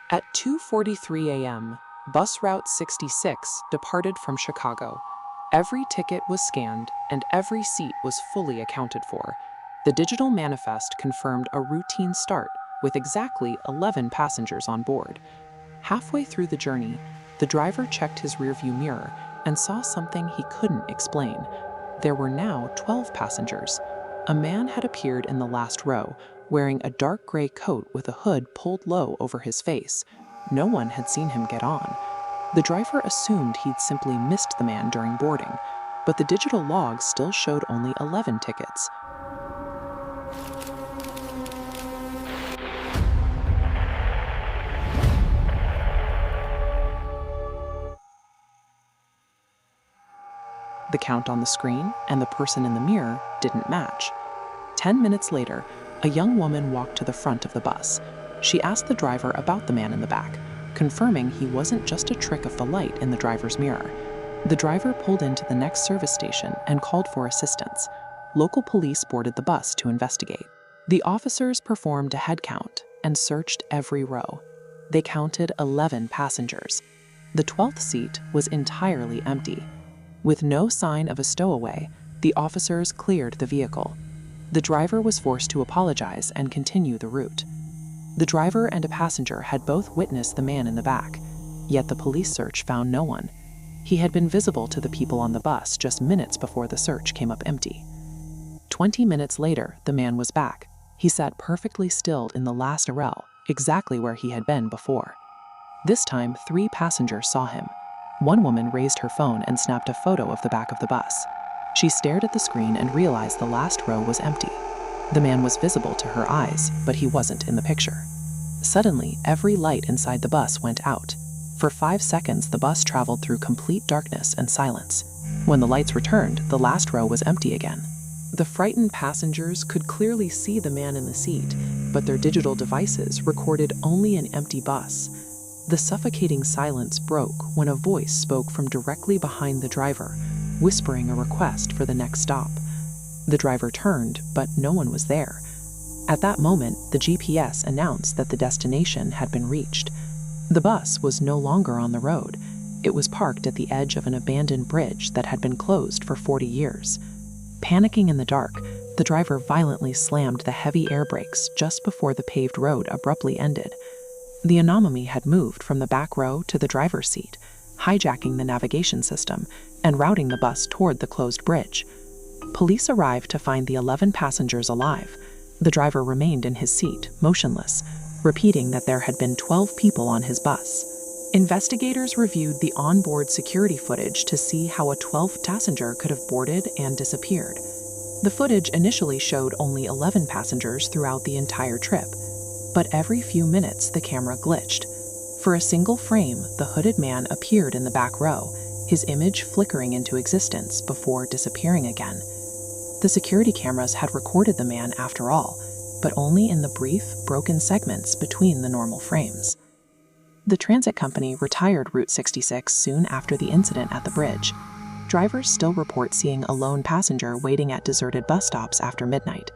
At 2:43 a.m., bus route 66 departed from Chicago. Every ticket was scanned and every seat was fully accounted for. The digital manifest confirmed a routine start with exactly 11 passengers on board. Halfway through the journey, the driver checked his rearview mirror and saw something he couldn't explain. There were now 12 passengers. A man had appeared in the last row, wearing a dark gray coat with a hood pulled low over his face. No one had seen him get on. The driver assumed he'd simply missed the man during boarding, but the digital log still showed only 11 tickets. The count on the screen and the person in the mirror didn't match. 10 minutes later, a young woman walked to the front of the bus. She asked the driver about the man in the back, confirming he wasn't just a trick of the light in the driver's mirror. The driver pulled into the next service station and called for assistance. Local police boarded the bus to investigate. The officers performed a head count and searched every row. They counted 11 passengers. The 12th seat was entirely empty. With no sign of a stowaway, the officers cleared the vehicle. The driver was forced to apologize and continue the route. The driver and a passenger had both witnessed the man in the back, yet the police search found no one. He had been visible to the people on the bus just minutes before the search came up empty. 20 minutes later, the man was back. He sat perfectly still in the last rail, exactly where he had been before. This time, 3 passengers saw him. One woman raised her phone and snapped a photo of the back of the bus. She stared at the screen and realized the last row was empty. The man was visible to her eyes, but he wasn't in the picture. Suddenly, every light inside the bus went out. For 5 seconds, the bus traveled through complete darkness and silence. When the lights returned, the last row was empty again. The frightened passengers could clearly see the man in the seat, but their digital devices recorded only an empty bus. The suffocating silence broke when a voice spoke from directly behind the driver, whispering a request for the next stop. The driver turned, but no one was there. At that moment, the GPS announced that the destination had been reached. The bus was no longer on the road. It was parked at the edge of an abandoned bridge that had been closed for 40 years. Panicking in the dark, the driver violently slammed the heavy air brakes just before the paved road abruptly ended. The anomaly had moved from the back row to the driver's seat, hijacking the navigation system and routing the bus toward the closed bridge. Police arrived to find the 11 passengers alive. The driver remained in his seat, motionless, repeating that there had been 12 people on his bus. Investigators reviewed the onboard security footage to see how a 12th passenger could have boarded and disappeared. The footage initially showed only 11 passengers throughout the entire trip, but every few minutes the camera glitched. For a single frame, the hooded man appeared in the back row, his image flickering into existence before disappearing again. The security cameras had recorded the man after all, but only in the brief, broken segments between the normal frames. The transit company retired Route 66 soon after the incident at the bridge. Drivers still report seeing a lone passenger waiting at deserted bus stops after midnight.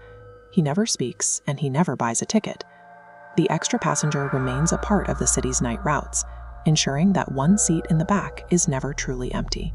He never speaks, and he never buys a ticket. The extra passenger remains a part of the city's night routes, ensuring that one seat in the back is never truly empty.